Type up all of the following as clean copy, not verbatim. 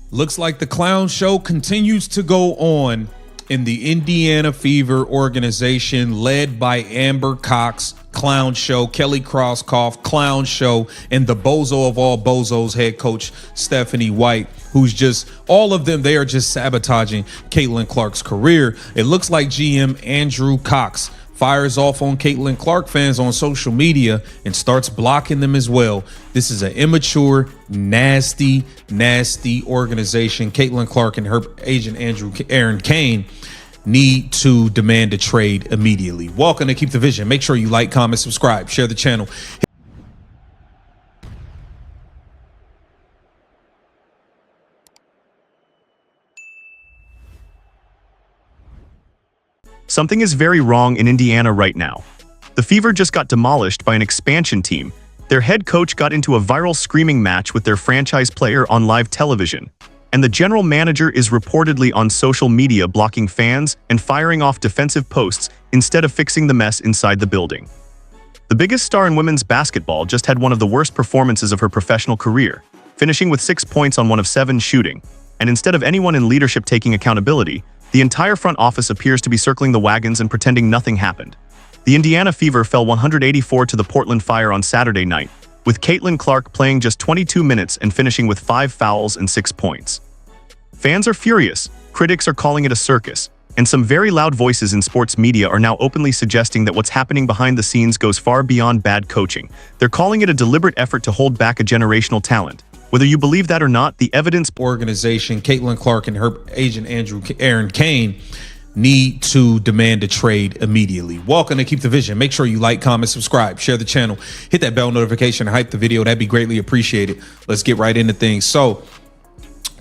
Looks like the clown show continues to go on in the Indiana Fever organization led by Amber Cox, clown show, Kelly Krauskopf, clown show, and the bozo of all bozos, head coach Stephanie White, who's just, all of them, they are just sabotaging Caitlin Clark's career. It looks like GM Andrew Cox fires off on Caitlin Clark fans on social media and starts blocking them as well. This is an immature, nasty organization. Caitlin Clark and her agent Aaron Kane need to demand a trade immediately. Welcome to Keep the Vision. Make sure you like, comment, subscribe, share the channel. Something is very wrong in Indiana right now. The Fever just got demolished by an expansion team. Their head coach got into a viral screaming match with their franchise player on live television. And the general manager is reportedly on social media blocking fans and firing off defensive posts instead of fixing the mess inside the building. The biggest star in women's basketball just had one of the worst performances of her professional career, finishing with 6 points on 1 of 7 shooting. And instead of anyone in leadership taking accountability, the entire front office appears to be circling the wagons and pretending nothing happened. The Indiana Fever fell 184 to the Portland Fire on Saturday night, with Caitlin Clark playing just 22 minutes and finishing with 5 fouls and 6 points. Fans are furious, critics are calling it a circus, and some very loud voices in sports media are now openly suggesting that what's happening behind the scenes goes far beyond bad coaching. They're calling it a deliberate effort to hold back a generational talent. Whether you believe that or not, the evidence organization, Caitlin Clark and her agent Aaron Kane, need to demand a trade immediately. Welcome to Keep the Vision. Make sure you like, comment, subscribe, share the channel, hit that bell notification, hype the video. That'd be greatly appreciated. Let's get right into things. So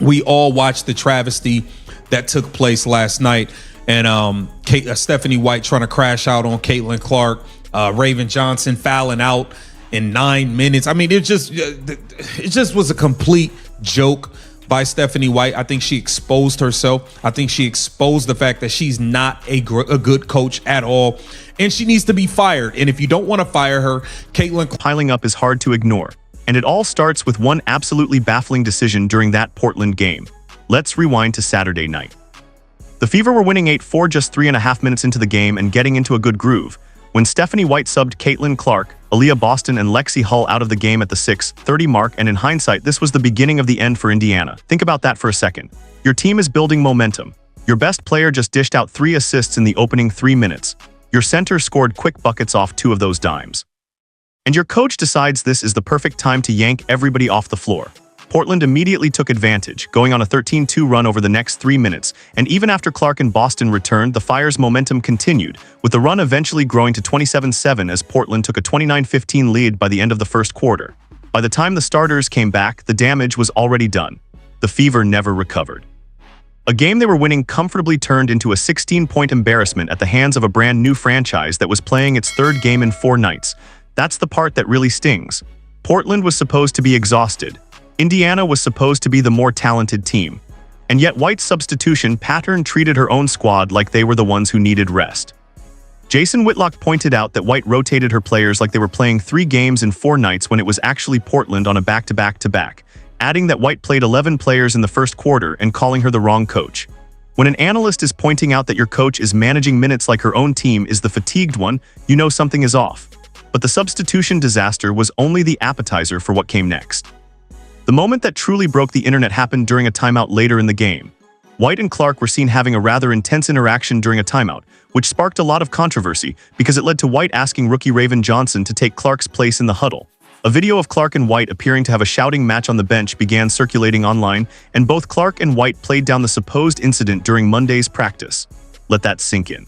we all watched the travesty that took place last night, and Stephanie White trying to crash out on Caitlin Clark, Raven Johnson fouling out in 9 minutes. I mean, it just was a complete joke by Stephanie White. I think she exposed herself. I think she exposed the fact that she's not a good coach at all, and she needs to be fired. And if you don't want to fire her, Caitlin piling up is hard to ignore. And it all starts with one absolutely baffling decision during that Portland game. Let's rewind to Saturday night. The Fever were winning 8-4 just 3.5 minutes into the game and getting into a good groove when Stephanie White subbed Caitlin Clark, Aaliyah Boston, and Lexi Hull out of the game at the 6:30 mark, and in hindsight, this was the beginning of the end for Indiana. Think about that for a second. Your team is building momentum. Your best player just dished out 3 assists in the opening 3 minutes. Your center scored quick buckets off 2 of those dimes. And your coach decides this is the perfect time to yank everybody off the floor. Portland immediately took advantage, going on a 13-2 run over the next 3 minutes, and even after Clark and Boston returned, the Fire's momentum continued, with the run eventually growing to 27-7 as Portland took a 29-15 lead by the end of the first quarter. By the time the starters came back, the damage was already done. The Fever never recovered. A game they were winning comfortably turned into a 16-point embarrassment at the hands of a brand new franchise that was playing its 3rd game in 4 nights. That's the part that really stings. Portland was supposed to be exhausted. Indiana was supposed to be the more talented team. And yet White's substitution pattern treated her own squad like they were the ones who needed rest. Jason Whitlock pointed out that White rotated her players like they were playing 3 games in 4 nights when it was actually Portland on a back-to-back-to-back, adding that White played 11 players in the first quarter and calling her the wrong coach. When an analyst is pointing out that your coach is managing minutes like her own team is the fatigued one, you know something is off. But the substitution disaster was only the appetizer for what came next. The moment that truly broke the internet happened during a timeout later in the game. White and Clark were seen having a rather intense interaction during a timeout, which sparked a lot of controversy because it led to White asking rookie Raven Johnson to take Clark's place in the huddle. A video of Clark and White appearing to have a shouting match on the bench began circulating online, and both Clark and White played down the supposed incident during Monday's practice. Let that sink in.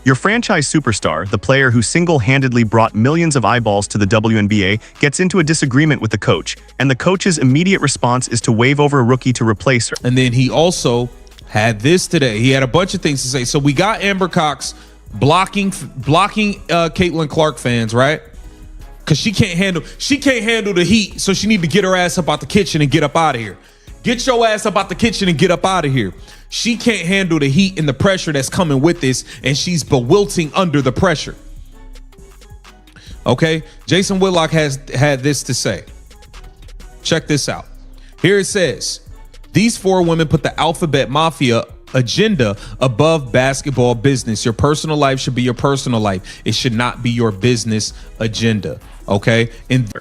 Your franchise superstar, the player who single-handedly brought millions of eyeballs to the WNBA, gets into a disagreement with the coach, and the coach's immediate response is to wave over a rookie to replace her. And then he also had this today. He had a bunch of things to say. So we got Amber Cox blocking Caitlin Clark fans, right? Because she can't handle the heat, so she need to get her ass up out the kitchen and get up out of here. Get your ass up out the kitchen and get up out of here. She can't handle the heat and the pressure that's coming with this, and she's bewilting under the pressure. Okay, Jason Whitlock has had this to say. Check this out. Here it says, These four women put the alphabet mafia agenda above basketball business. Your personal life should be your personal life. It should not be your business agenda. Okay? And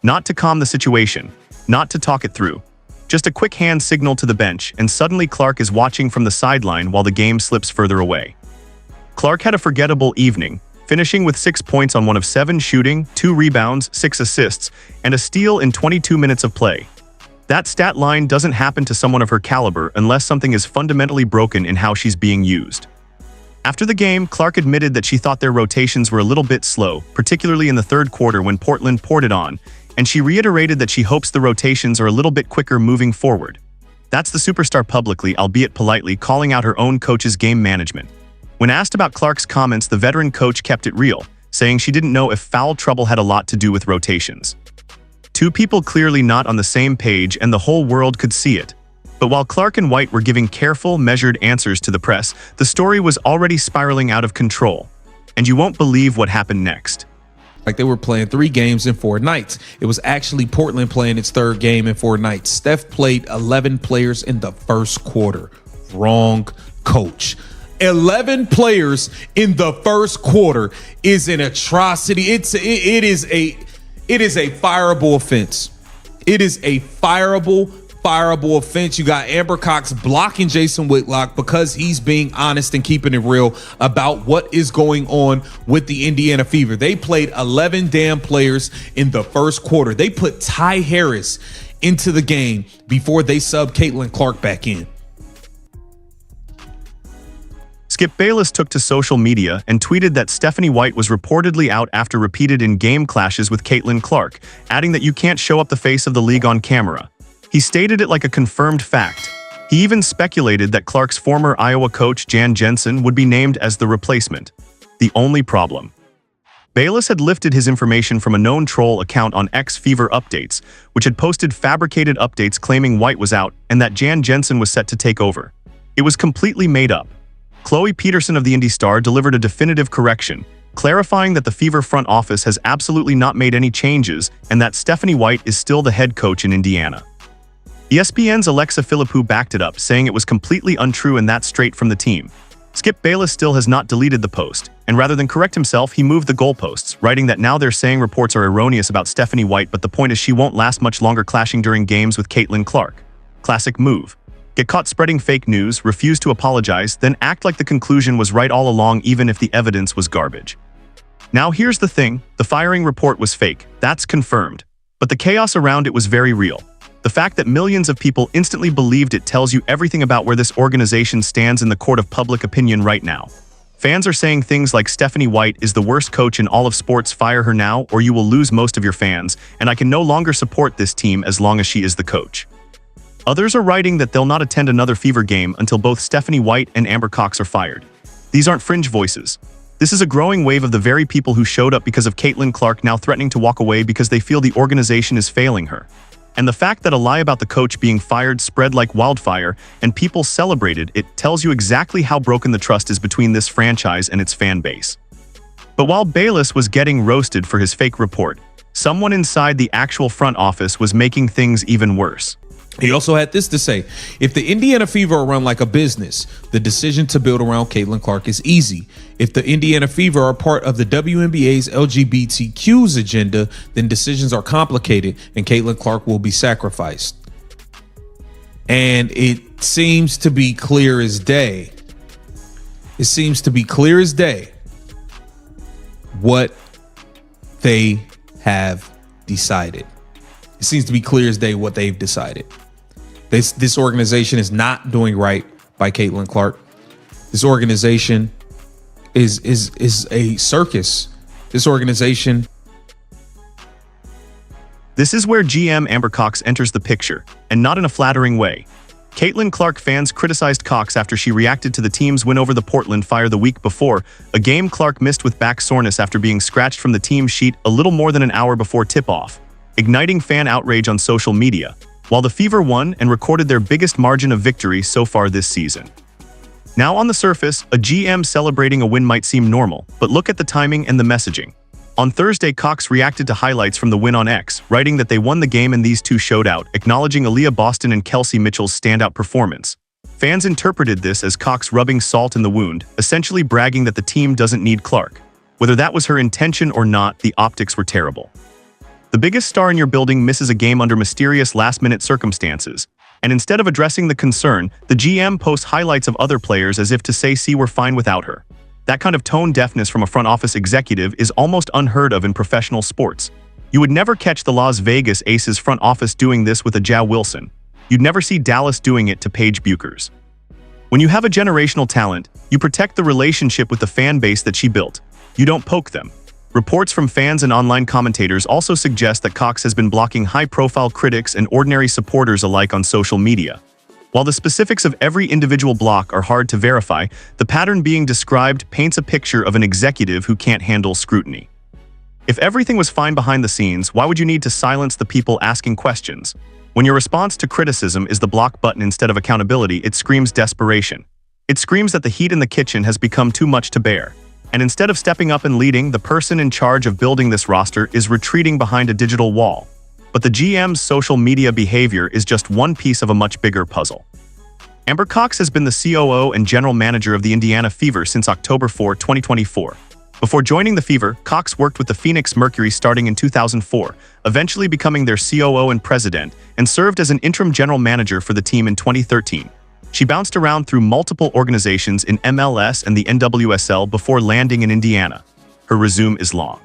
not to calm the situation, not to talk it through. Just a quick hand signal to the bench, and suddenly Clark is watching from the sideline while the game slips further away. Clark had a forgettable evening, finishing with 6 points on 1 of 7 shooting, 2 rebounds, 6 assists, and a steal in 22 minutes of play. That stat line doesn't happen to someone of her caliber unless something is fundamentally broken in how she's being used. After the game, Clark admitted that she thought their rotations were a little bit slow, particularly in the third quarter when Portland poured it on, and she reiterated that she hopes the rotations are a little bit quicker moving forward. That's the superstar publicly, albeit politely, calling out her own coach's game management. When asked about Clark's comments, the veteran coach kept it real, saying she didn't know if foul trouble had a lot to do with rotations. Two people clearly not on the same page, and the whole world could see it. But while Clark and White were giving careful, measured answers to the press, the story was already spiraling out of control. And you won't believe what happened next. Like they were playing 3 games in 4 nights. It was actually Portland playing its 3rd game in 4 nights. Steph played 11 players in the first quarter. Wrong coach. 11 players in the first quarter is an atrocity. It is a fireable offense. It is a fireable offense. You got Amber Cox blocking Jason Whitlock because he's being honest and keeping it real about what is going on with the Indiana Fever. They played 11 damn players in the first quarter. They put Ty Harris into the game before they subbed Caitlin Clark back in. Skip Bayless took to social media and tweeted that Stephanie White was reportedly out after repeated in-game clashes with Caitlin Clark, adding that you can't show up the face of the league on camera. He stated it like a confirmed fact. He even speculated that Clark's former Iowa coach Jan Jensen would be named as the replacement. The only problem. Bayless had lifted his information from a known troll account on X Fever Updates, which had posted fabricated updates claiming White was out and that Jan Jensen was set to take over. It was completely made up. Chloe Peterson of the Indy Star delivered a definitive correction, clarifying that the Fever front office has absolutely not made any changes and that Stephanie White is still the head coach in Indiana. ESPN's Alexa Philippou backed it up, saying it was completely untrue and that's straight from the team. Skip Bayless still has not deleted the post, and rather than correct himself, he moved the goalposts, writing that now they're saying reports are erroneous about Stephanie White, but the point is she won't last much longer clashing during games with Caitlin Clark. Classic move. Get caught spreading fake news, refuse to apologize, then act like the conclusion was right all along even if the evidence was garbage. Now here's the thing, the firing report was fake, that's confirmed. But the chaos around it was very real. The fact that millions of people instantly believed it tells you everything about where this organization stands in the court of public opinion right now. Fans are saying things like Stephanie White is the worst coach in all of sports, fire her now or you will lose most of your fans, and I can no longer support this team as long as she is the coach. Others are writing that they'll not attend another Fever game until both Stephanie White and Amber Cox are fired. These aren't fringe voices. This is a growing wave of the very people who showed up because of Caitlin Clark now threatening to walk away because they feel the organization is failing her. And the fact that a lie about the coach being fired spread like wildfire and people celebrated it tells you exactly how broken the trust is between this franchise and its fan base. But while Bayless was getting roasted for his fake report, someone inside the actual front office was making things even worse. He also had this to say: if the Indiana Fever are run like a business, the decision to build around Caitlin Clark is easy. If the Indiana Fever are part of the WNBA's LGBTQ's agenda, then decisions are complicated and Caitlin Clark will be sacrificed. And it seems to be clear as day. It seems to be clear as day what they have decided. It seems to be clear as day what they've decided. This organization is not doing right by Caitlin Clark. This organization is a circus. This organization. This is where GM Amber Cox enters the picture, and not in a flattering way. Caitlin Clark fans criticized Cox after she reacted to the team's win over the Portland Fire the week before, a game Clark missed with back soreness after being scratched from the team sheet a little more than an hour before tip-off, igniting fan outrage on social media, while the Fever won and recorded their biggest margin of victory so far this season. Now on the surface, a GM celebrating a win might seem normal, but look at the timing and the messaging. On Thursday, Cox reacted to highlights from the win on X, writing that they won the game and these two showed out, acknowledging Aaliyah Boston and Kelsey Mitchell's standout performance. Fans interpreted this as Cox rubbing salt in the wound, essentially bragging that the team doesn't need Clark. Whether that was her intention or not, the optics were terrible. The biggest star in your building misses a game under mysterious last-minute circumstances, and instead of addressing the concern, the GM posts highlights of other players as if to say, "See, we're fine without her." That kind of tone deafness from a front office executive is almost unheard of in professional sports. You would never catch the Las Vegas Aces front office doing this with a Ja Wilson. You'd never see Dallas doing it to Paige Buchers. When you have a generational talent, you protect the relationship with the fan base that she built. You don't poke them. Reports from fans and online commentators also suggest that Cox has been blocking high-profile critics and ordinary supporters alike on social media. While the specifics of every individual block are hard to verify, the pattern being described paints a picture of an executive who can't handle scrutiny. If everything was fine behind the scenes, why would you need to silence the people asking questions? When your response to criticism is the block button instead of accountability, it screams desperation. It screams that the heat in the kitchen has become too much to bear. And instead of stepping up and leading, the person in charge of building this roster is retreating behind a digital wall. But the GM's social media behavior is just one piece of a much bigger puzzle. Amber Cox has been the COO and general manager of the Indiana Fever since October 4, 2024. Before joining the Fever, Cox worked with the Phoenix Mercury starting in 2004, eventually becoming their COO and president, and served as an interim general manager for the team in 2013. She bounced around through multiple organizations in MLS and the NWSL before landing in Indiana. Her resume is long.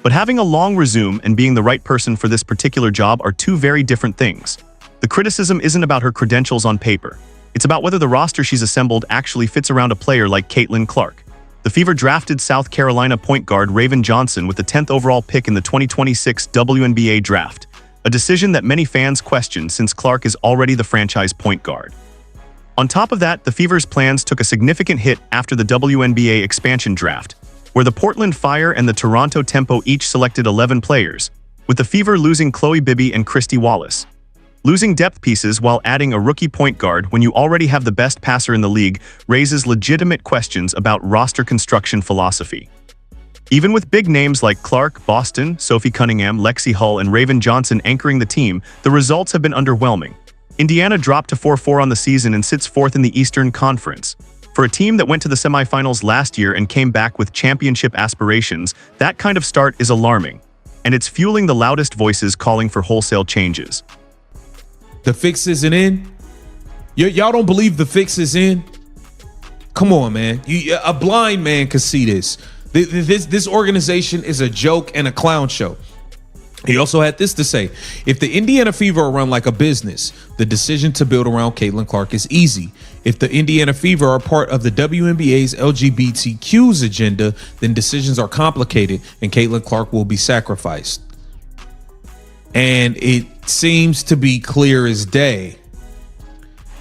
But having a long resume and being the right person for this particular job are two very different things. The criticism isn't about her credentials on paper. It's about whether the roster she's assembled actually fits around a player like Caitlin Clark. The Fever drafted South Carolina point guard Raven Johnson with the 10th overall pick in the 2026 WNBA draft, a decision that many fans question since Clark is already the franchise point guard. On top of that, the Fever's plans took a significant hit after the WNBA expansion draft, where the Portland Fire and the Toronto Tempo each selected 11 players, with the Fever losing Chloe Bibby and Christy Wallace. Losing depth pieces while adding a rookie point guard when you already have the best passer in the league raises legitimate questions about roster construction philosophy. Even with big names like Clark, Boston, Sophie Cunningham, Lexi Hull, and Raven Johnson anchoring the team, the results have been underwhelming. Indiana dropped to 4-4 on the season and sits fourth in the Eastern Conference. For a team that went to the semifinals last year and came back with championship aspirations, that kind of start is alarming, and it's fueling the loudest voices calling for wholesale changes. The fix isn't in? Y'all don't believe the fix is in? Come on, man. A blind man could see this. This organization is a joke and a clown show. He also had this to say: if the Indiana Fever are run like a business, the decision to build around Caitlin Clark is easy. If the Indiana Fever are part of the WNBA's LGBTQ's agenda, then decisions are complicated and Caitlin Clark will be sacrificed. And it seems to be clear as day.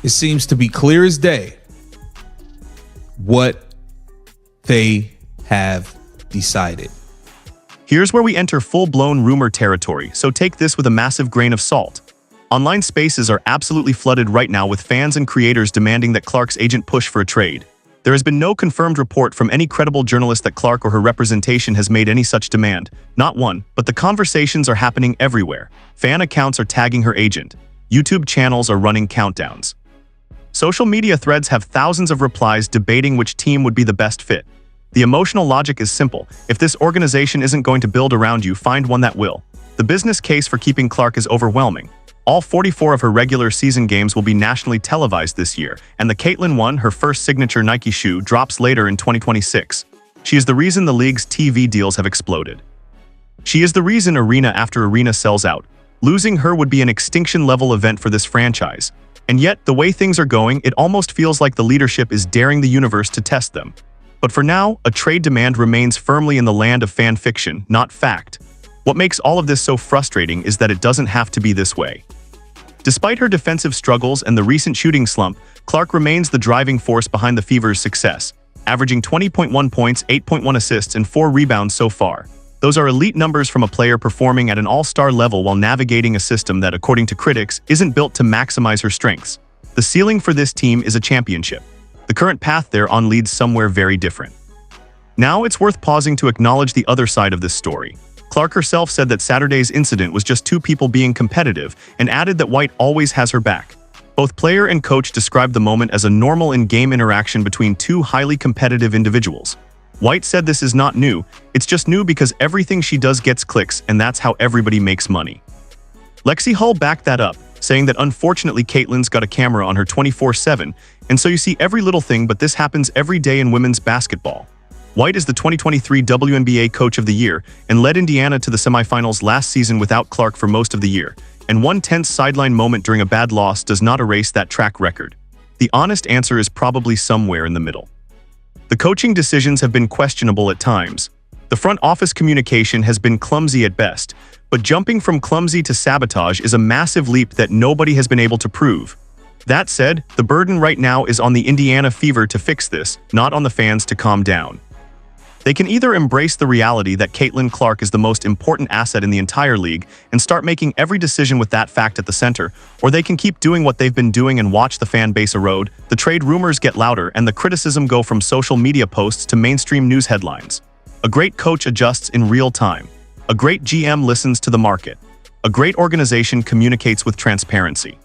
It seems to be clear as day what they have decided. Here's where we enter full-blown rumor territory, so take this with a massive grain of salt. Online spaces are absolutely flooded right now with fans and creators demanding that Clark's agent push for a trade. There has been no confirmed report from any credible journalist that Clark or her representation has made any such demand. Not one, but the conversations are happening everywhere. Fan accounts are tagging her agent. YouTube channels are running countdowns. Social media threads have thousands of replies debating which team would be the best fit. The emotional logic is simple. If this organization isn't going to build around you, find one that will. The business case for keeping Clark is overwhelming. All 44 of her regular season games will be nationally televised this year, and the Caitlin one, her first signature Nike shoe, drops later in 2026. She is the reason the league's TV deals have exploded. She is the reason arena after arena sells out. Losing her would be an extinction-level event for this franchise. And yet, the way things are going, it almost feels like the leadership is daring the universe to test them. But for now, a trade demand remains firmly in the land of fan fiction, not fact. What makes all of this so frustrating is that it doesn't have to be this way. Despite her defensive struggles and the recent shooting slump, Clark remains the driving force behind the Fever's success, averaging 20.1 points, 8.1 assists, and 4 rebounds so far. Those are elite numbers from a player performing at an all-star level while navigating a system that, according to critics, isn't built to maximize her strengths. The ceiling for this team is a championship. The current path they're on leads somewhere very different. Now it's worth pausing to acknowledge the other side of this story. Clark herself said that Saturday's incident was just two people being competitive and added that White always has her back. Both player and coach described the moment as a normal in-game interaction between two highly competitive individuals. White said this is not new, it's just new because everything she does gets clicks and that's how everybody makes money. Lexi Hull backed that up, saying that unfortunately Caitlyn's got a camera on her 24/7, and so you see every little thing, but this happens every day in women's basketball. White is the 2023 WNBA Coach of the Year and led Indiana to the semifinals last season without Clark for most of the year, and one tense sideline moment during a bad loss does not erase that track record. The honest answer is probably somewhere in the middle. The coaching decisions have been questionable at times. The front office communication has been clumsy at best, but jumping from clumsy to sabotage is a massive leap that nobody has been able to prove. That said, the burden right now is on the Indiana Fever to fix this, not on the fans to calm down. They can either embrace the reality that Caitlin Clark is the most important asset in the entire league and start making every decision with that fact at the center, or they can keep doing what they've been doing and watch the fan base erode, the trade rumors get louder, and the criticism go from social media posts to mainstream news headlines. A great coach adjusts in real time. A great GM listens to the market. A great organization communicates with transparency.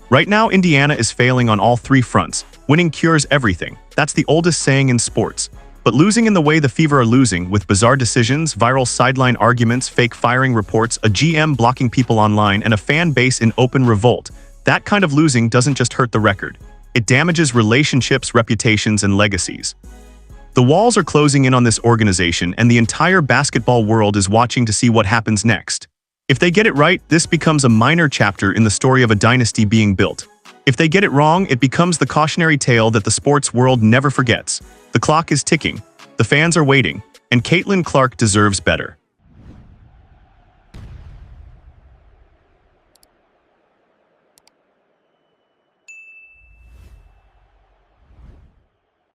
Right now, Indiana is failing on all three fronts. Winning cures everything. That's the oldest saying in sports. But losing in the way the Fever are losing, with bizarre decisions, viral sideline arguments, fake firing reports, a GM blocking people online, and a fan base in open revolt, that kind of losing doesn't just hurt the record. It damages relationships, reputations, and legacies. The walls are closing in on this organization, and the entire basketball world is watching to see what happens next. If they get it right, this becomes a minor chapter in the story of a dynasty being built. If they get it wrong, it becomes the cautionary tale that the sports world never forgets. The clock is ticking, the fans are waiting, and Caitlin Clark deserves better.